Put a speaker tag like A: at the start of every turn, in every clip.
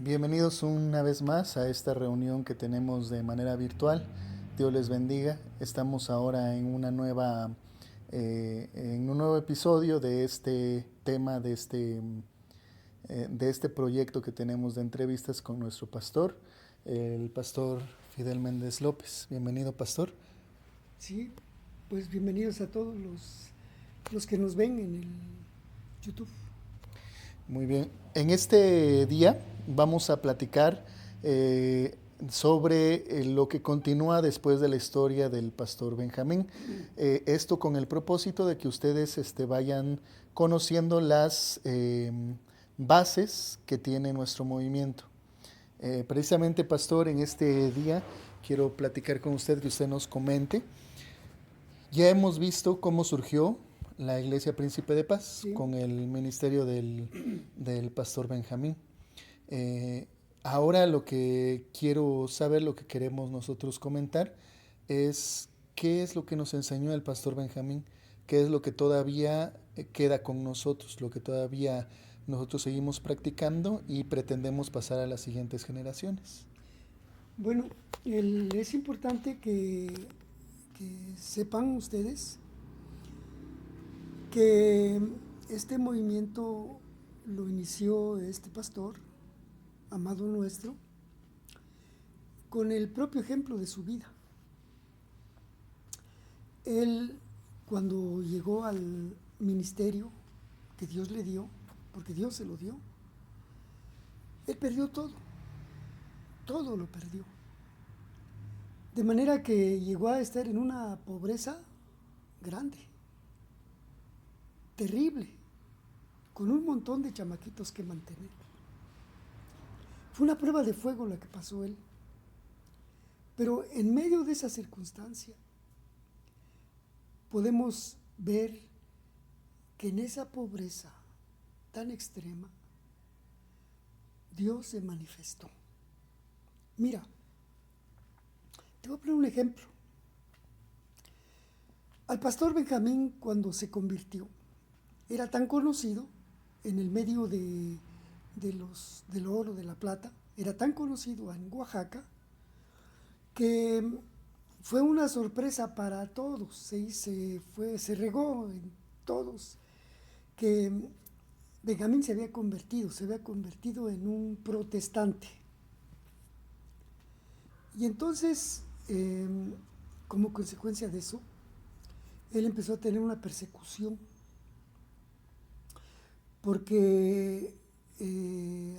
A: Bienvenidos una vez más a esta reunión que tenemos de manera virtual. Dios les bendiga. Estamos ahora en un nuevo episodio de este tema, de este proyecto que tenemos de entrevistas con nuestro pastor, el pastor Fidel Méndez López. Bienvenido, pastor.
B: Sí, pues bienvenidos a todos los que nos ven en el YouTube.
A: Muy bien. En este día vamos a platicar sobre lo que continúa después de la historia del pastor Benjamín. Esto con el propósito de que ustedes vayan conociendo las bases que tiene nuestro movimiento. Precisamente, pastor, en este día quiero platicar con usted, que usted nos comente. Ya hemos visto cómo surgió la Iglesia Príncipe de Paz
B: Sí,
A: con el ministerio del pastor Benjamín. Eh, Ahora lo que quiero saber, lo que queremos nosotros comentar, es qué es lo que nos enseñó el pastor Benjamín, qué es lo que todavía queda con nosotros, lo que todavía nosotros seguimos practicando y pretendemos pasar a las siguientes generaciones.
B: bueno, es importante que sepan ustedes que este movimiento lo inició este pastor, amado nuestro, con el propio ejemplo de su vida. Él, cuando llegó al ministerio que Dios le dio, porque Dios se lo dio, él perdió todo, todo lo perdió. De manera que llegó a estar en una pobreza grande, terrible, con un montón de chamaquitos que mantener. Fue una prueba de fuego la que pasó él. Pero en medio de esa circunstancia podemos ver que en esa pobreza tan extrema Dios se manifestó. Mira, te voy a poner un ejemplo. Al pastor Benjamín, cuando se convirtió, era tan conocido en el medio del oro, de la plata, era tan conocido en Oaxaca que fue una sorpresa para todos, se regó en todos, que Benjamín se había convertido en un protestante. Y entonces, como consecuencia de eso, él empezó a tener una persecución porque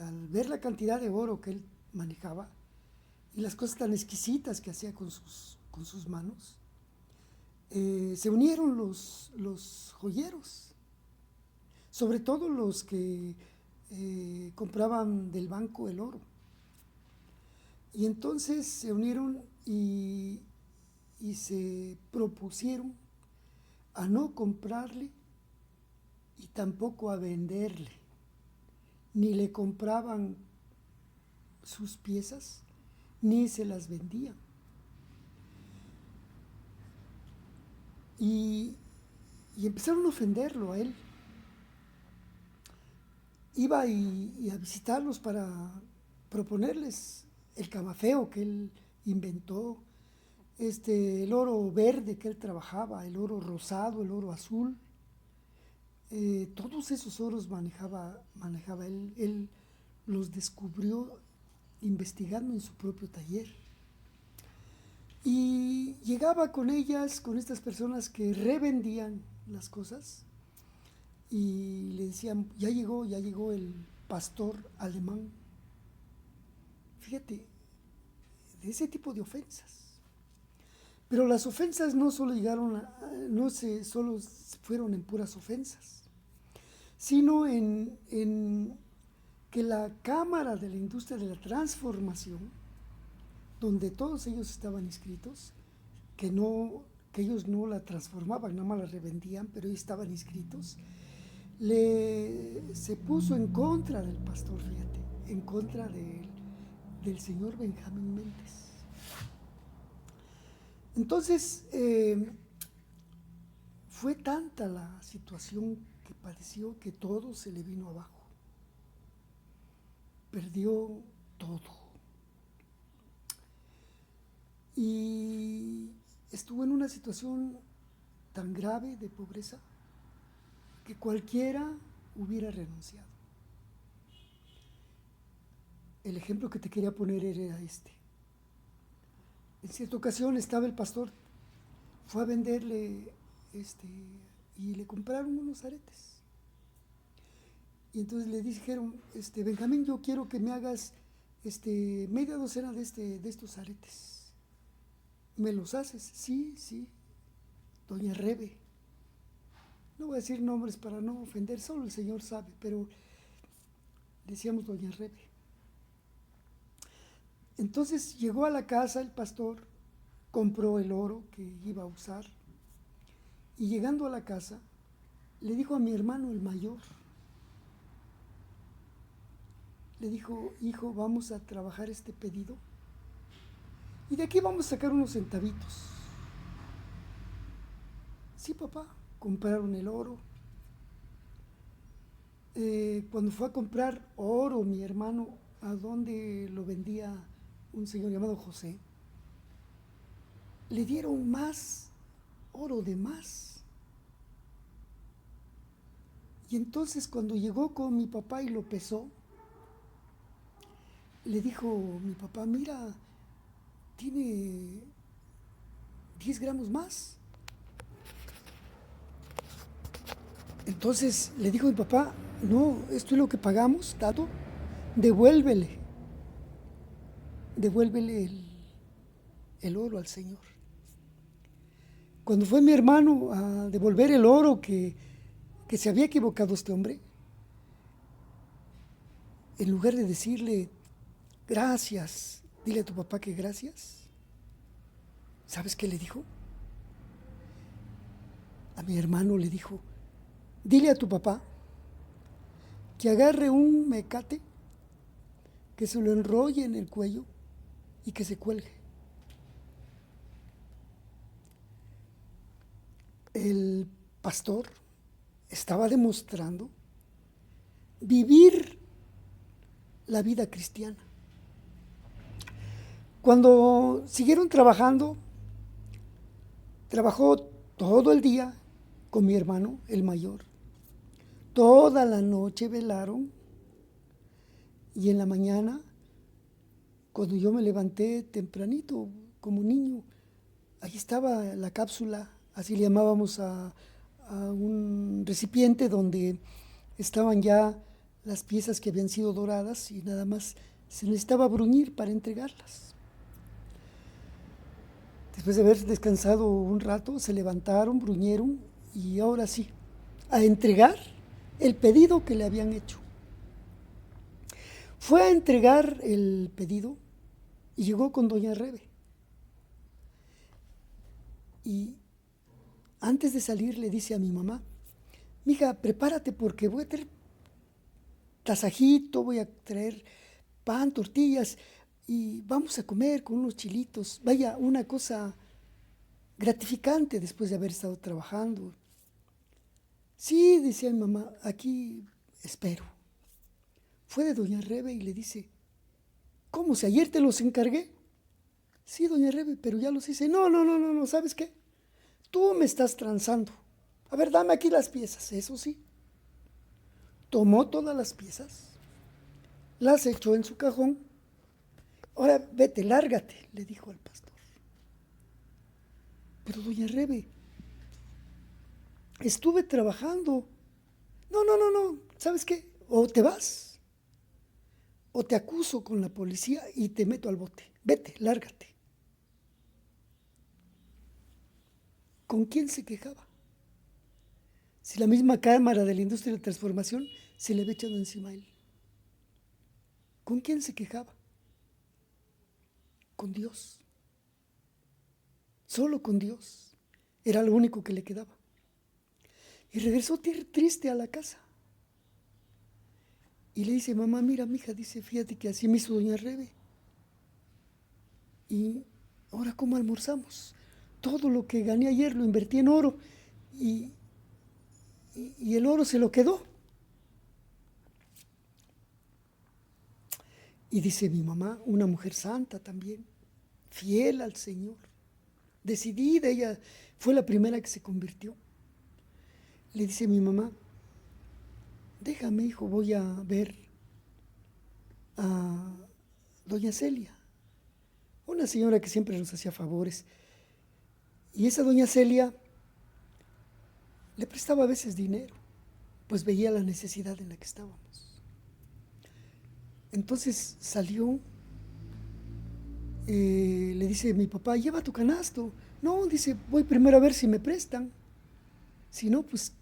B: al ver la cantidad de oro que él manejaba y las cosas tan exquisitas que hacía con sus manos, se unieron los joyeros, sobre todo los que compraban del banco el oro. Y entonces se unieron y se propusieron a no comprarle y tampoco a venderle, ni le compraban sus piezas, ni se las vendían. Y, y empezaron a ofenderlo a él. Iba y a visitarlos para proponerles el camafeo que él inventó, el oro verde que él trabajaba, el oro rosado, el oro azul. Todos esos oros manejaba él. Él los descubrió investigando en su propio taller. Y llegaba con ellas, con estas personas que revendían las cosas, y le decían, ya llegó el pastor alemán. Fíjate, de ese tipo de ofensas. Pero las ofensas no solo solo fueron en puras ofensas, sino en que la Cámara de la Industria de la Transformación, donde todos ellos estaban inscritos, que ellos no la transformaban, nada más la revendían, pero ellos estaban inscritos, se puso en contra del pastor, fíjate, en contra del señor Benjamín Méndez. Entonces, fue tanta la situación que padeció que todo se le vino abajo. perdió todo. Y estuvo en una situación tan grave de pobreza que cualquiera hubiera renunciado. El ejemplo que te quería poner era este. En cierta ocasión estaba el pastor, fue a venderle y le compraron unos aretes. Y entonces le dijeron, Benjamín, yo quiero que me hagas media docena de estos aretes. ¿Me los haces? Sí, sí. Doña Rebe. No voy a decir nombres para no ofender, solo el Señor sabe, pero decíamos Doña Rebe. Entonces llegó a la casa el pastor, compró el oro que iba a usar y llegando a la casa le dijo a mi hermano el mayor, le dijo, hijo, vamos a trabajar este pedido y de aquí vamos a sacar unos centavitos. Sí, papá, compraron el oro. Cuando fue a comprar oro mi hermano, ¿a dónde lo vendía un señor llamado José? Le dieron más oro de más. Y entonces cuando llegó con mi papá y lo pesó, le dijo mi papá, mira, tiene 10 gramos más. Entonces le dijo mi papá, no, esto es lo que pagamos, Tato, devuélvele el oro al Señor. Cuando fue mi hermano a devolver el oro que se había equivocado este hombre, en lugar de decirle, gracias, dile a tu papá que gracias, ¿sabes qué le dijo? A mi hermano le dijo, dile a tu papá que agarre un mecate, que se lo enrolle en el cuello y que se cuelgue. El pastor estaba demostrando vivir la vida cristiana. Cuando siguieron trabajando, trabajó todo el día con mi hermano, el mayor. Toda la noche velaron y en la mañana, cuando yo me levanté tempranito como niño, ahí estaba la cápsula, así le llamábamos a un recipiente donde estaban ya las piezas que habían sido doradas y nada más se necesitaba bruñir para entregarlas. Después de haber descansado un rato, se levantaron, bruñeron y ahora sí, a entregar el pedido que le habían hecho. Fue a entregar el pedido y llegó con doña Rebe. Y antes de salir le dice a mi mamá, mija, prepárate porque voy a traer tasajito, voy a traer pan, tortillas y vamos a comer con unos chilitos. Vaya, una cosa gratificante después de haber estado trabajando. Sí, decía mi mamá, aquí espero. Fue de doña Rebe y le dice, ¿cómo si ayer te los encargué? Sí, doña Rebe, pero ya los hice. No, ¿sabes qué? Tú me estás transando. A ver, dame aquí las piezas, eso sí. Tomó todas las piezas, las echó en su cajón. Ahora, vete, lárgate, le dijo al pastor. Pero doña Rebe, estuve trabajando. No, ¿sabes qué? O te vas, o te acuso con la policía y te meto al bote. Vete, lárgate. ¿Con quién se quejaba? Si la misma Cámara de la Industria de la Transformación se le había echado encima a él. ¿Con quién se quejaba? Con Dios. Solo con Dios. Era lo único que le quedaba. Y regresó triste a la casa. Y le dice, mamá, mira, mija, dice, fíjate que así me hizo doña Rebe. Y ahora, ¿cómo almorzamos? Todo lo que gané ayer lo invertí en oro y el oro se lo quedó. Y dice mi mamá, una mujer santa también, fiel al Señor, decidida, ella fue la primera que se convirtió. Le dice mi mamá, déjame, hijo, voy a ver a doña Celia, una señora que siempre nos hacía favores. Y esa doña Celia le prestaba a veces dinero, pues veía la necesidad en la que estábamos. Entonces salió, le dice mi papá, lleva tu canasto. No, dice, voy primero a ver si me prestan. Si no, pues,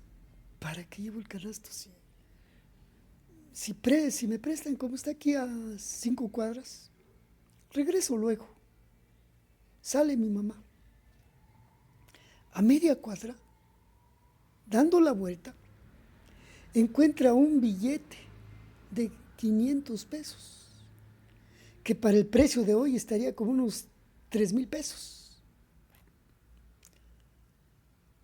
B: ¿para qué llevo el canasto? Si me prestan, como está aquí a 5 cuadras, regreso luego. Sale mi mamá. A media cuadra, dando la vuelta, encuentra un billete de 500 pesos, que para el precio de hoy estaría como unos 3,000 pesos.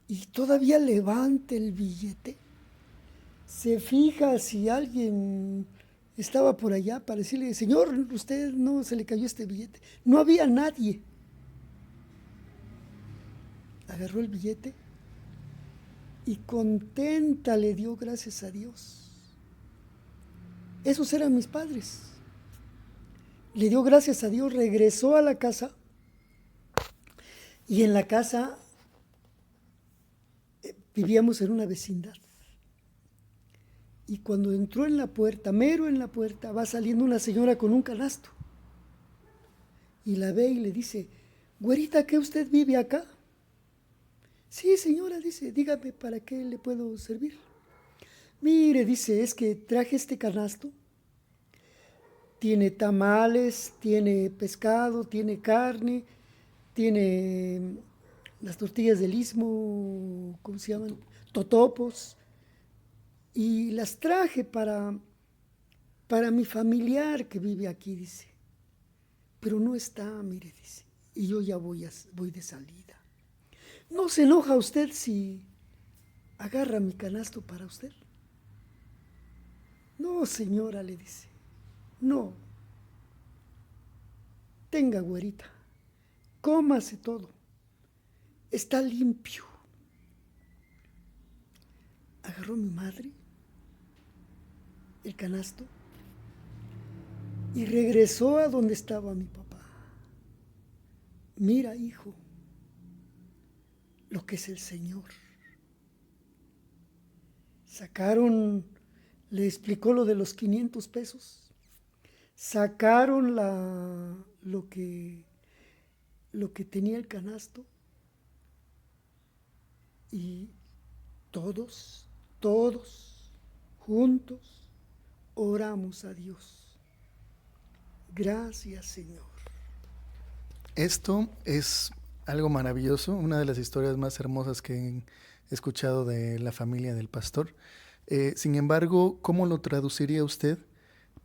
B: Y todavía levanta el billete, se fija si alguien estaba por allá para decirle, señor, usted no se le cayó este billete. No había nadie. Agarró el billete y contenta le dio gracias a Dios. Esos eran mis padres. Le dio gracias a Dios, regresó a la casa y en la casa vivíamos en una vecindad. Y cuando entró en la puerta, mero en la puerta, va saliendo una señora con un canasto. Y la ve y le dice, güerita, ¿qué usted vive acá? Sí, señora, dice, dígame, ¿para qué le puedo servir? Mire, dice, es que traje este canasto. Tiene tamales, tiene pescado, tiene carne, tiene las tortillas del Istmo, ¿cómo se llaman? Totopos. Y las traje para mi familiar que vive aquí, dice. Pero no está, mire, dice. Y yo ya voy de salida. ¿No se enoja usted si agarra mi canasto para usted? No, señora, le dice. No. Tenga, güerita. Cómase todo. Está limpio. Agarró mi madre el canasto y regresó a donde estaba mi papá. Mira, hijo, lo que es el Señor. Sacaron, le explicó lo de los 500 pesos. Sacaron lo que tenía el canasto y todos juntos oramos a Dios. Gracias, Señor.
A: Esto es algo maravilloso, una de las historias más hermosas que he escuchado de la familia del pastor. Sin embargo, ¿cómo lo traduciría usted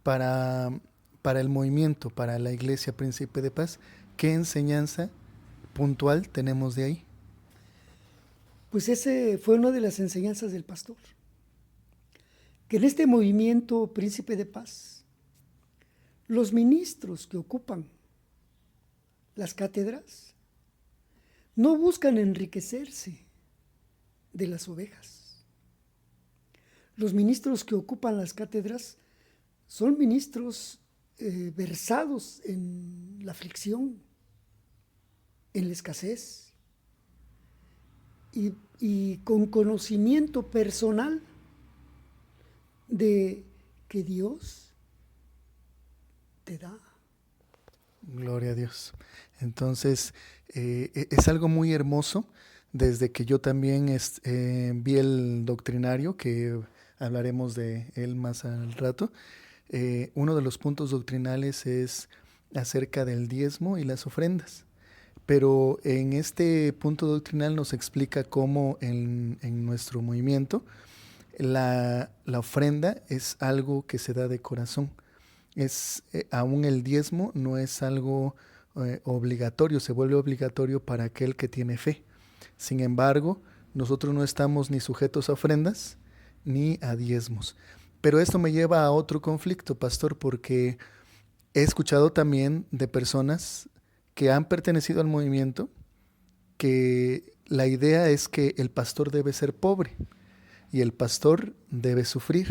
A: para el movimiento, para la Iglesia Príncipe de Paz? ¿Qué enseñanza puntual tenemos de ahí?
B: Pues ese fue una de las enseñanzas del pastor, que en este movimiento Príncipe de Paz, los ministros que ocupan las cátedras no buscan enriquecerse de las ovejas. Los ministros que ocupan las cátedras son ministros versados en la aflicción, en la escasez y con conocimiento personal de que Dios te da.
A: Gloria a Dios. Entonces, es algo muy hermoso. Desde que yo también vi el doctrinario, que hablaremos de él más al rato, uno de los puntos doctrinales es acerca del diezmo y las ofrendas. Pero en este punto doctrinal nos explica cómo en nuestro movimiento la ofrenda es algo que se da de corazón. Aún el diezmo no es algo obligatorio, se vuelve obligatorio para aquel que tiene fe. Sin embargo, nosotros no estamos ni sujetos a ofrendas ni a diezmos. Pero esto me lleva a otro conflicto, pastor, porque he escuchado también de personas que han pertenecido al movimiento que la idea es que el pastor debe ser pobre y el pastor debe sufrir.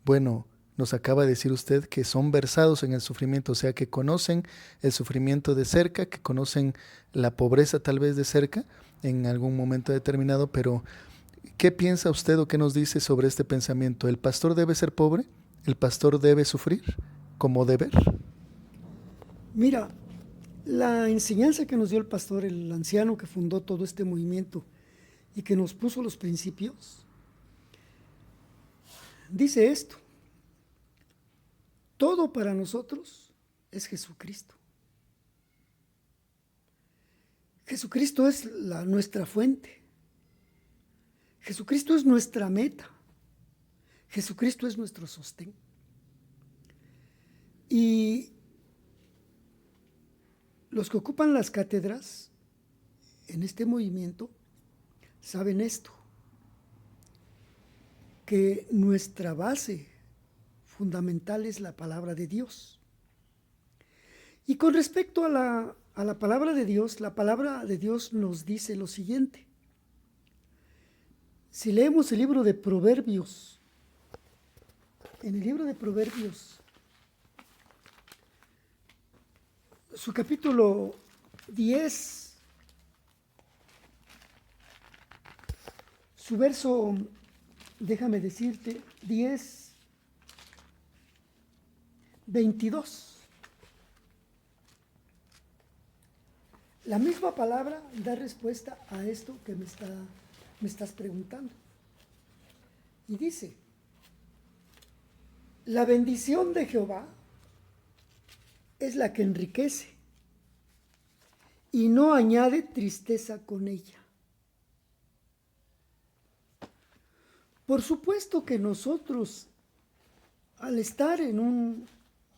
A: Bueno, nos acaba de decir usted que son versados en el sufrimiento, o sea, que conocen el sufrimiento de cerca, que conocen la pobreza tal vez de cerca en algún momento determinado, pero ¿qué piensa usted o qué nos dice sobre este pensamiento? ¿El pastor debe ser pobre? ¿El pastor debe sufrir como deber?
B: Mira, la enseñanza que nos dio el pastor, el anciano que fundó todo este movimiento y que nos puso los principios, dice esto: todo para nosotros es Jesucristo. Jesucristo es nuestra fuente. Jesucristo es nuestra meta. Jesucristo es nuestro sostén. Y los que ocupan las cátedras en este movimiento saben esto, que nuestra base fundamental es la palabra de Dios. Y con respecto a la palabra de Dios nos dice lo siguiente. Si leemos el libro de Proverbios, en el libro de Proverbios, su capítulo 10, su verso, déjame decirte, 10, 22. La misma palabra da respuesta a esto que me estás preguntando. Y dice: la bendición de Jehová es la que enriquece y no añade tristeza con ella. Por supuesto que nosotros, al estar en un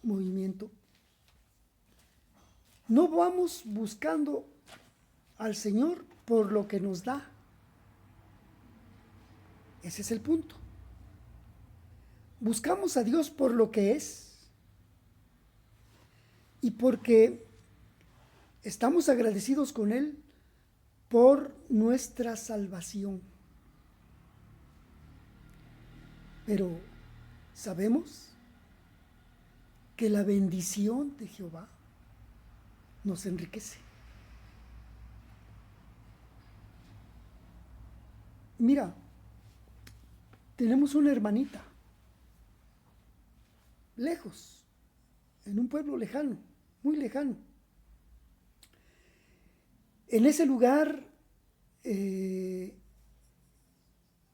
B: movimiento, no vamos buscando al Señor por lo que nos da. Ese es el punto. Buscamos a Dios por lo que es y porque estamos agradecidos con Él por nuestra salvación. Pero sabemos que la bendición de Jehová nos enriquece. Mira, tenemos una hermanita, lejos, en un pueblo lejano, muy lejano. En ese lugar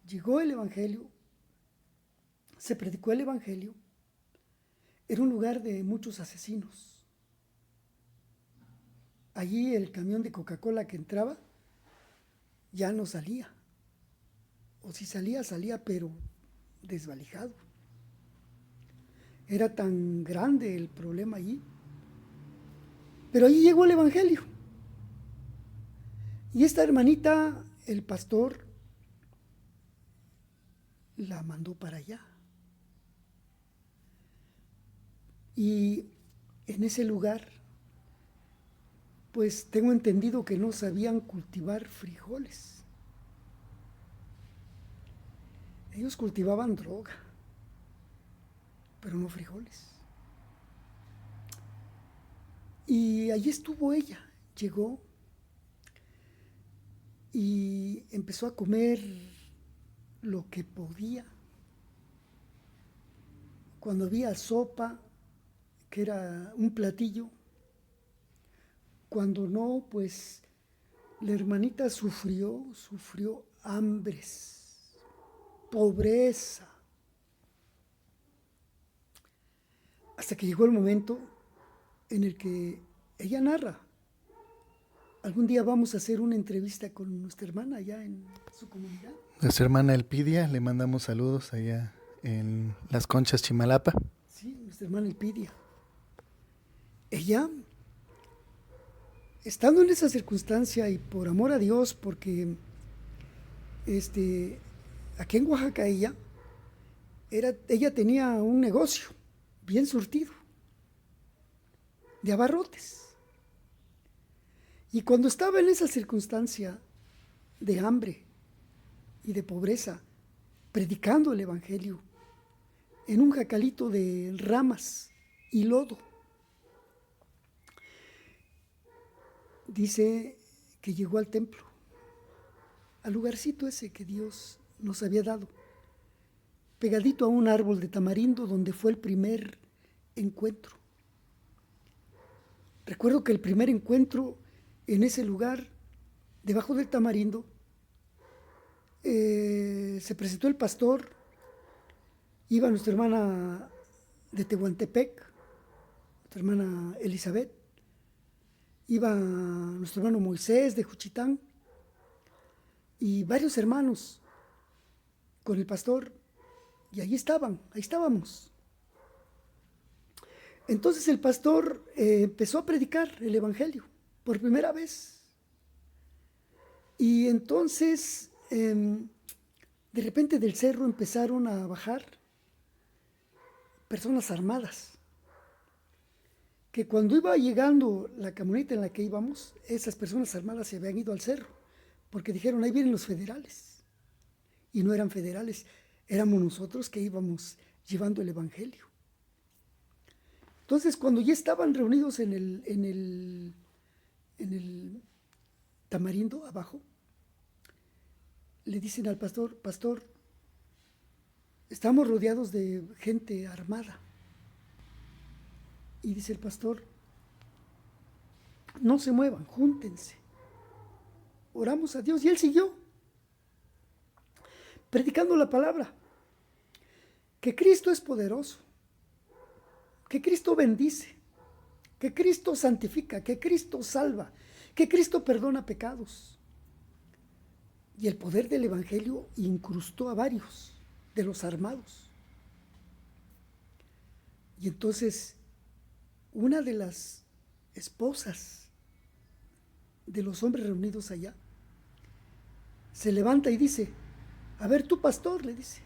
B: llegó el Evangelio, se predicó el Evangelio. Era un lugar de muchos asesinos. Allí el camión de Coca-Cola que entraba ya no salía. O si salía, pero desvalijado. Era tan grande el problema allí. Pero allí llegó el Evangelio. Y esta hermanita, el pastor la mandó para allá. Y en ese lugar, pues tengo entendido que no sabían cultivar frijoles. Ellos cultivaban droga, pero no frijoles. Y allí estuvo ella, llegó y empezó a comer lo que podía. Cuando había sopa, que era un platillo, cuando no, pues la hermanita sufrió hambres, pobreza, hasta que llegó el momento en el que ella narra: algún día vamos a hacer una entrevista con nuestra hermana allá en su comunidad.
A: Nuestra hermana Elpidia, le mandamos saludos allá en Las Conchas, Chimalapa.
B: Sí, nuestra hermana Elpidia. Ella, estando en esa circunstancia y por amor a Dios, porque aquí en Oaxaca ella tenía un negocio bien surtido. de abarrotes. Y cuando estaba en esa circunstancia de hambre y de pobreza, predicando el Evangelio en un jacalito de ramas y lodo, dice que llegó al templo, al lugarcito ese que Dios nos había dado, pegadito a un árbol de tamarindo donde fue el primer encuentro. Recuerdo que el primer encuentro en ese lugar, debajo del tamarindo, se presentó el pastor, iba nuestra hermana de Tehuantepec, nuestra hermana Elizabeth, iba nuestro hermano Moisés de Juchitán y varios hermanos con el pastor, y ahí estábamos. Entonces el pastor empezó a predicar el Evangelio por primera vez. Y entonces, de repente del cerro empezaron a bajar personas armadas, que cuando iba llegando la camioneta en la que íbamos, esas personas armadas se habían ido al cerro, porque dijeron, ahí vienen los federales. Y no eran federales, éramos nosotros que íbamos llevando el Evangelio. Entonces, cuando ya estaban reunidos en el tamarindo abajo, le dicen al pastor, pastor, estamos rodeados de gente armada. Y dice el pastor, no se muevan, júntense. Oramos a Dios y él siguió predicando la palabra, que Cristo es poderoso, que Cristo bendice, que Cristo santifica, que Cristo salva, que Cristo perdona pecados. Y el poder del Evangelio incrustó a varios de los armados. Y entonces una de las esposas de los hombres reunidos allá se levanta y dice, a ver, tú pastor, le dice,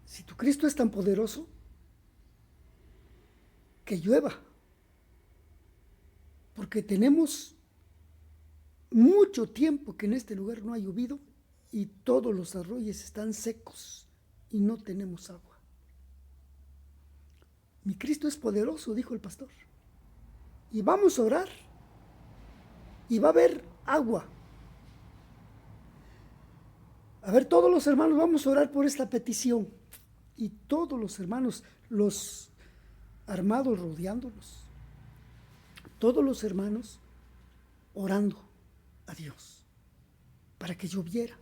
B: si tu Cristo es tan poderoso, que llueva, porque tenemos mucho tiempo que en este lugar no ha llovido y todos los arroyos están secos y no tenemos agua. Mi Cristo es poderoso, dijo el pastor, y vamos a orar y va a haber agua. A ver, todos los hermanos vamos a orar por esta petición. Y todos los hermanos, los armados rodeándolos, todos los hermanos orando a Dios para que lloviera.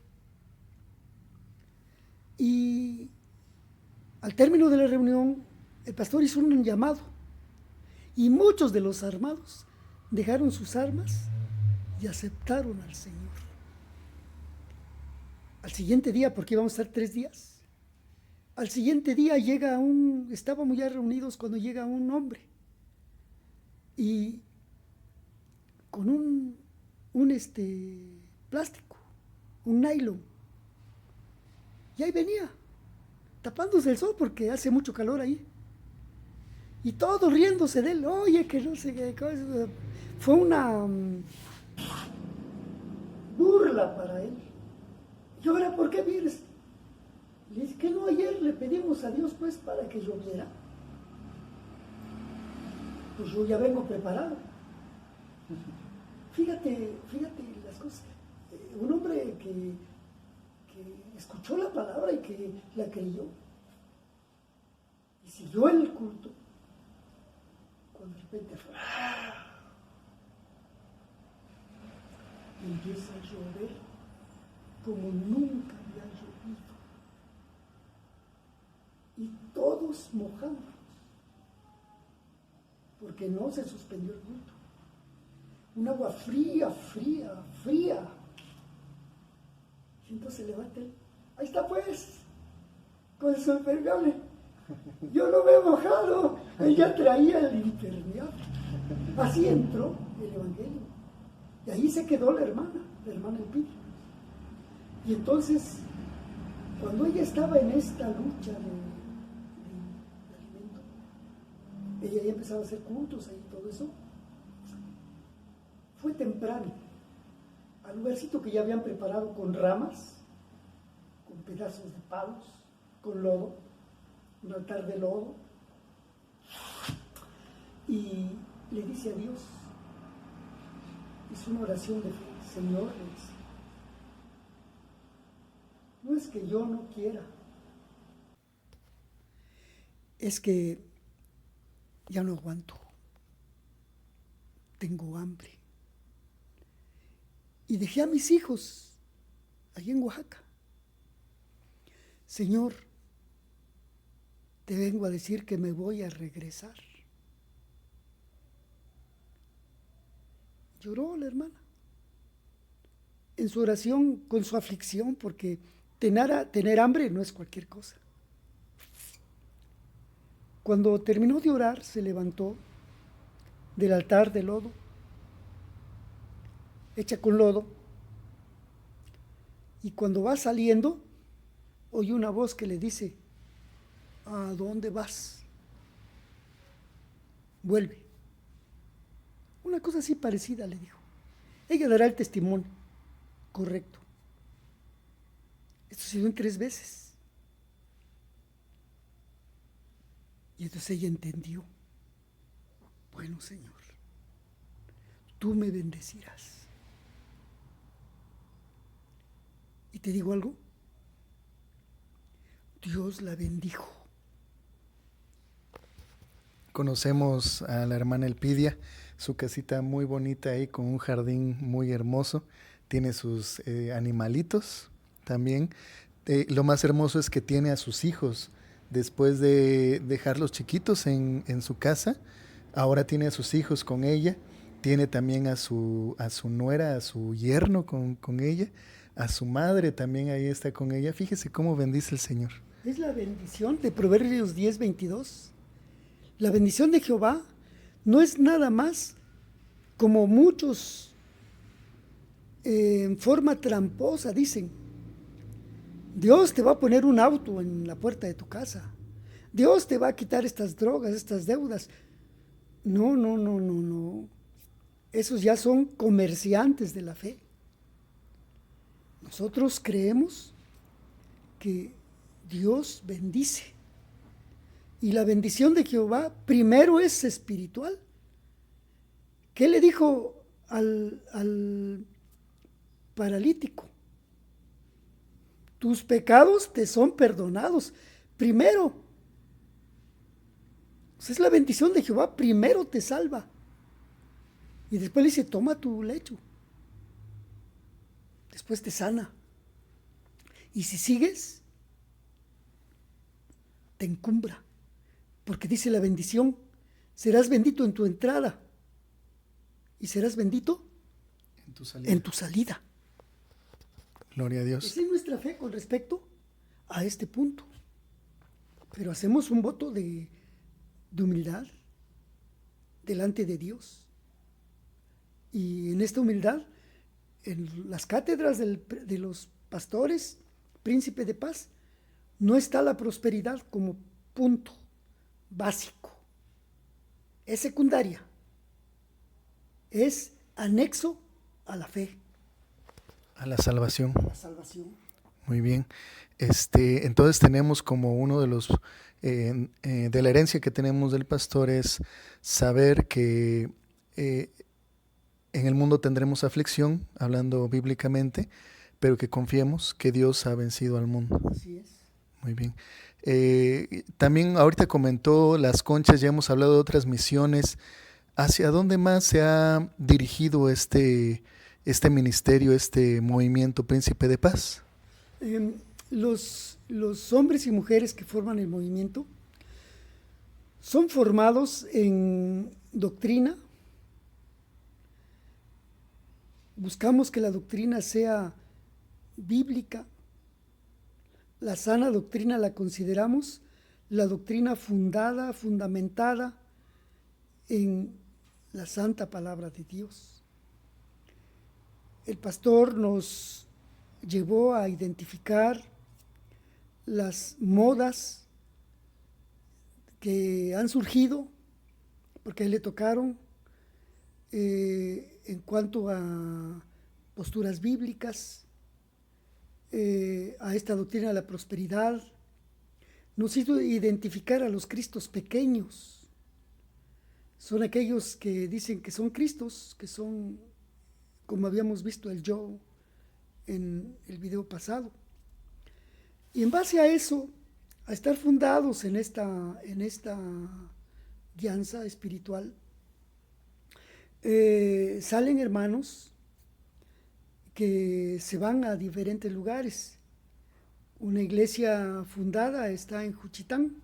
B: Y al término de la reunión, el pastor hizo un llamado y muchos de los armados dejaron sus armas y aceptaron al Señor. Al siguiente día, porque íbamos a estar 3 días, al siguiente día estábamos ya reunidos cuando llega un hombre y con un plástico, un nylon, y ahí venía, tapándose el sol porque hace mucho calor ahí, y todos riéndose de él, oye, que no sé qué cosa. Fue una burla para él. Y ahora, ¿por qué vienes? Le dice, que no, ayer le pedimos a Dios pues para que lloviera. Pues yo ya vengo preparado. Fíjate las cosas. Un hombre que escuchó la palabra y que la creyó y siguió el culto, cuando de repente empieza a llover como nunca había llovido y todos mojamos porque no se suspendió el culto. Un agua fría. Y entonces levanta él, ahí está pues, con su impermeable. Yo no me he mojado, él ya traía el impermeable. Así entró el Evangelio. Y ahí se quedó la hermana Elpida. Y entonces, cuando ella estaba en esta lucha de alimento, ella ya empezaba a hacer cultos ahí, todo eso. Fue temprano, al lugarcito que ya habían preparado con ramas, con pedazos de palos, con lodo, un altar de lodo, y le dice a Dios, es una oración de fe, Señor, le dice, no es que yo no quiera, es que ya no aguanto, tengo hambre. Y dejé a mis hijos allí en Oaxaca. Señor, te vengo a decir que me voy a regresar. Lloró la hermana en su oración con su aflicción, porque tener hambre no es cualquier cosa. Cuando terminó de orar, se levantó del altar de lodo, hecha con lodo, y cuando va saliendo, oye una voz que le dice, ¿a dónde vas? Vuelve. Una cosa así parecida le dijo. Ella dará el testimonio correcto. Esto se dio en 3 veces. Y entonces ella entendió. Bueno, Señor, tú me bendecirás. Y te digo algo, Dios la bendijo.
A: Conocemos a la hermana Elpidia, su casita muy bonita ahí con un jardín muy hermoso, tiene sus animalitos también. Lo más hermoso es que tiene a sus hijos, después de dejarlos chiquitos en su casa, ahora tiene a sus hijos con ella, tiene también a su nuera, a su yerno con ella, a su madre también ahí está con ella. Fíjese cómo bendice el Señor.
B: Es la bendición de Proverbios 10:22. La bendición de Jehová no es nada más como muchos en forma tramposa dicen. Dios te va a poner un auto en la puerta de tu casa. Dios te va a quitar estas drogas, estas deudas. No, no, no, no, no. Esos ya son comerciantes de la fe. Nosotros creemos que Dios bendice. Y la bendición de Jehová primero es espiritual. ¿Qué le dijo al paralítico? Tus pecados te son perdonados. Primero. Es la bendición de Jehová, primero te salva. Y después le dice, toma tu lecho. Después te sana. Y si sigues, te encumbra. Porque dice la bendición, serás bendito en tu entrada y serás bendito en tu salida.
A: Gloria a Dios.
B: Esa es nuestra fe con respecto a este punto. Pero hacemos un voto de humildad delante de Dios. Y en esta humildad, en las cátedras de los pastores, príncipe de paz, no está la prosperidad como punto básico. Es secundaria. Es anexo a la fe.
A: A la salvación.
B: A la salvación.
A: Muy bien. Entonces tenemos como uno de los de la herencia que tenemos del pastor es saber que en el mundo tendremos aflicción, hablando bíblicamente, pero que confiemos que Dios ha vencido al mundo.
B: Así es.
A: Muy bien. También ahorita comentó Las Conchas, ya hemos hablado de otras misiones. ¿Hacia dónde más se ha dirigido este ministerio, este movimiento Príncipe de Paz?
B: Los hombres y mujeres que forman el movimiento son formados en doctrina. Buscamos que la doctrina sea bíblica. La sana doctrina la consideramos la doctrina fundamentada en la santa palabra de Dios. El pastor nos llevó a identificar las modas que han surgido porque a él le tocaron en cuanto a posturas bíblicas, a esta doctrina de la prosperidad. Nos hizo identificar a los Cristos pequeños. Son aquellos que dicen que son Cristos, que son, como habíamos visto el yo en el video pasado. Y en base a eso, a estar fundados en esta guianza espiritual, salen hermanos que se van a diferentes lugares. Una iglesia fundada está en Juchitán,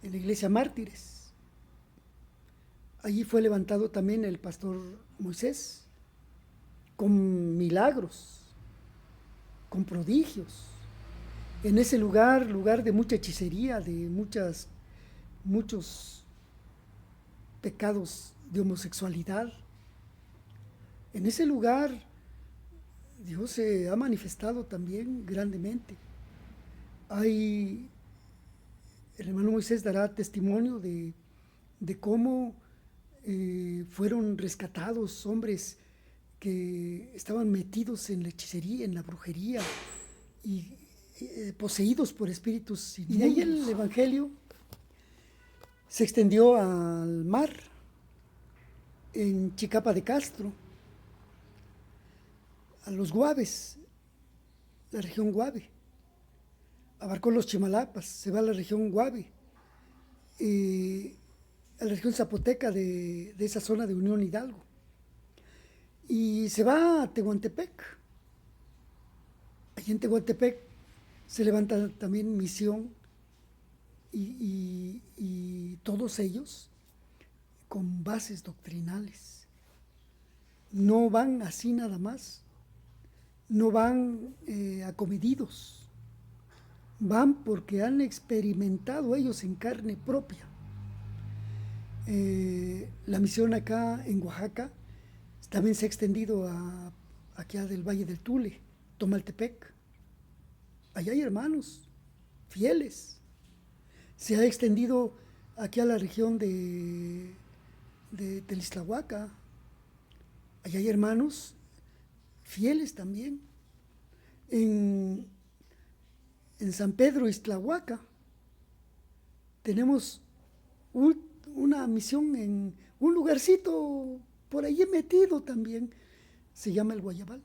B: en la iglesia Mártires. Allí fue levantado también el pastor Moisés, con milagros, con prodigios. En ese lugar de mucha hechicería, de muchos pecados de homosexualidad. En ese lugar Dios se ha manifestado también grandemente. El hermano Moisés dará testimonio de cómo fueron rescatados hombres que estaban metidos en la hechicería, en la brujería y poseídos por espíritus. Y de ahí el evangelio se extendió al mar, en Chicapa de Castro, a los Guaves, la región Guave. Abarcó los Chimalapas, se va a la región Guave, a la región zapoteca de esa zona de Unión Hidalgo. Y se va a Tehuantepec. Allí en Tehuantepec se levanta también misión y todos ellos con bases doctrinales. No van así nada más, no van acomedidos, van porque han experimentado ellos en carne propia. La misión acá en Oaxaca también se ha extendido aquí del Valle del Tule, Tomaltepec. Allá hay hermanos fieles. Se ha extendido aquí a la región de Telixtlahuaca. Allá hay hermanos fieles también. En San Pedro Ixtlahuaca tenemos una misión en un lugarcito por allí metido también, se llama el Guayabal.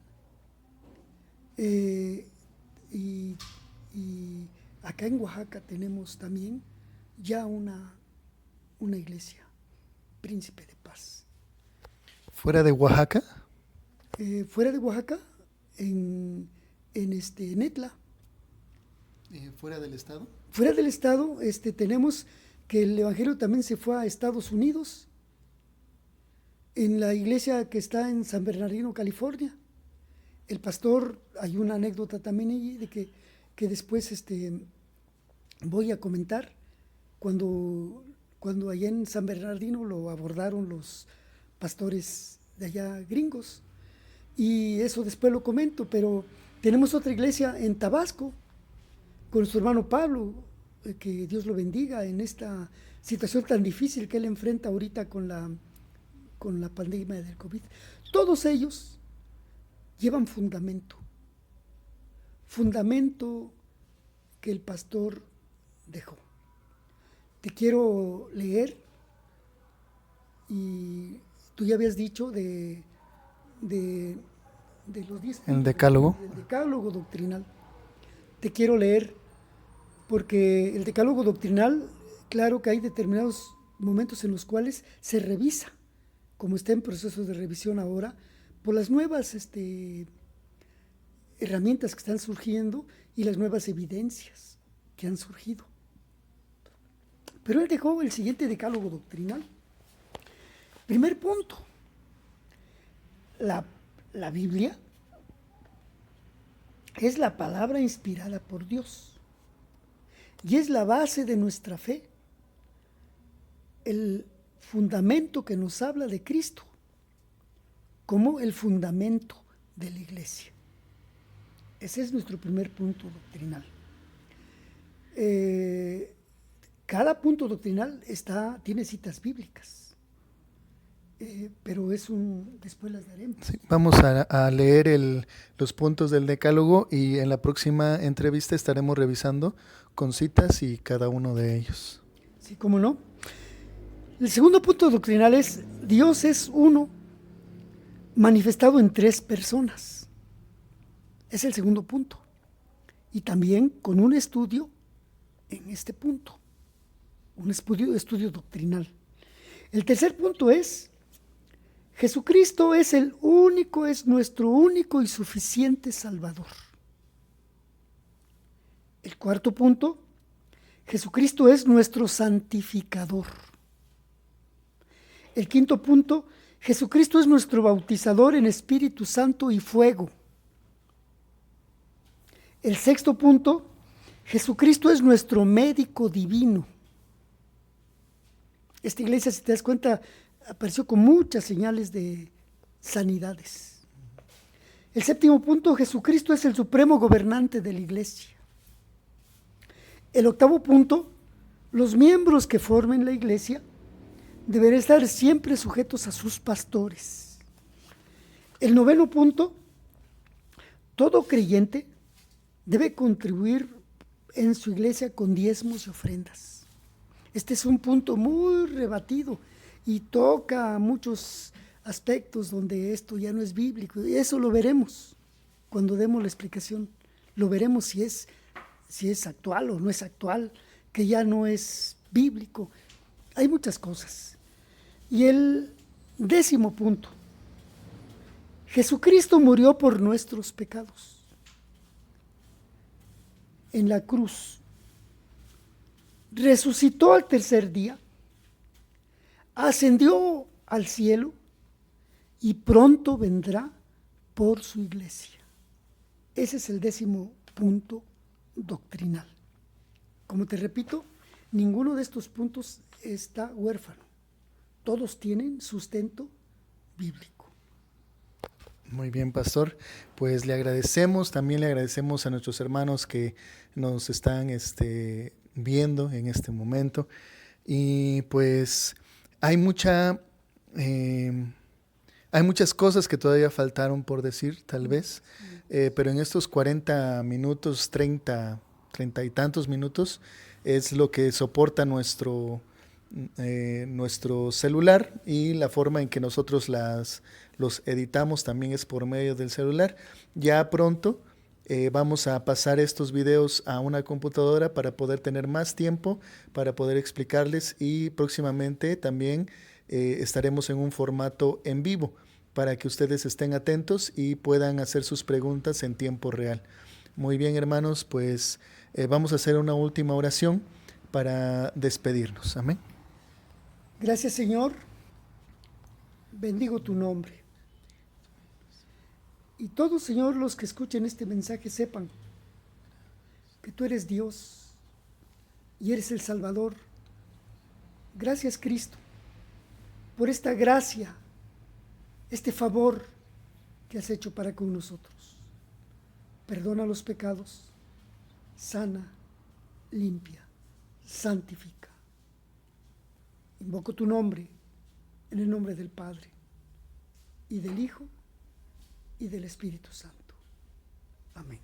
B: Y acá en Oaxaca tenemos también ya una iglesia, Príncipe de Paz.
A: ¿Fuera de Oaxaca?
B: Fuera de Oaxaca, en Etla.
A: ¿Fuera del estado?
B: Fuera del estado, tenemos que el evangelio también se fue a Estados Unidos, en la iglesia que está en San Bernardino, California. El pastor, hay una anécdota también allí de que después voy a comentar, cuando allá en San Bernardino lo abordaron los pastores de allá gringos, y eso después lo comento. Pero tenemos otra iglesia en Tabasco, con su hermano Pablo, que Dios lo bendiga en esta situación tan difícil que él enfrenta ahorita con la pandemia del COVID. Todos ellos llevan fundamento que el pastor dejó. Te quiero leer, y tú ya habías dicho de los 10
A: ¿El decálogo?
B: El decálogo doctrinal. Te quiero leer, porque el decálogo doctrinal, claro que hay determinados momentos en los cuales se revisa, como está en proceso de revisión ahora, por las nuevas herramientas que están surgiendo y las nuevas evidencias que han surgido. Pero él dejó el siguiente decálogo doctrinal. Primer punto: la Biblia es la palabra inspirada por Dios y es la base de nuestra fe, el fundamento que nos habla de Cristo como el fundamento de la iglesia. Ese es nuestro primer punto doctrinal. cada punto doctrinal tiene citas bíblicas, pero después las daremos.
A: Sí, vamos a leer los puntos del decálogo y en la próxima entrevista estaremos revisando con citas y cada uno de ellos.
B: Sí, cómo no. El segundo punto doctrinal es: Dios es uno, manifestado en 3 personas. Es el segundo punto. Y también con un estudio en este punto, un estudio doctrinal. El tercer punto es: Jesucristo es nuestro único y suficiente Salvador. El cuarto punto: Jesucristo es nuestro santificador. El quinto punto: Jesucristo es nuestro bautizador en Espíritu Santo y fuego. El sexto punto: Jesucristo es nuestro médico divino. Esta iglesia, si te das cuenta, apareció con muchas señales de sanidades. El séptimo punto: Jesucristo es el supremo gobernante de la iglesia. El octavo punto: los miembros que formen la iglesia deberán estar siempre sujetos a sus pastores. El noveno punto: todo creyente debe contribuir en su iglesia con diezmos y ofrendas. Este es un punto muy rebatido y toca muchos aspectos donde esto ya no es bíblico, y eso lo veremos cuando demos la explicación. Lo veremos si es actual o no es actual, que ya no es bíblico. Hay muchas cosas. Y el 10º punto: Jesucristo murió por nuestros pecados en la cruz, resucitó al tercer día, ascendió al cielo y pronto vendrá por su iglesia. Ese es el 10º punto doctrinal. Como te repito, ninguno de estos puntos está huérfano. Todos tienen sustento bíblico.
A: Muy bien, pastor. Pues también le agradecemos a nuestros hermanos que nos están viendo en este momento. Y pues hay muchas cosas que todavía faltaron por decir, tal vez, pero en estos 40 minutos, 30 y tantos minutos, es lo que soporta nuestro celular, y la forma en que nosotros los editamos también es por medio del celular. Ya pronto vamos a pasar estos videos a una computadora para poder tener más tiempo para poder explicarles, y próximamente también estaremos en un formato en vivo para que ustedes estén atentos y puedan hacer sus preguntas en tiempo real. Muy bien, hermanos, pues vamos a hacer una última oración para despedirnos. Amén.
B: Gracias, Señor. Bendigo tu nombre. Y todos, Señor, los que escuchen este mensaje sepan que tú eres Dios y eres el Salvador. Gracias, Cristo, por esta gracia, este favor que has hecho para con nosotros. Perdona los pecados, sana, limpia, santifica. Invoco tu nombre, en el nombre del Padre, y del Hijo, y del Espíritu Santo. Amén.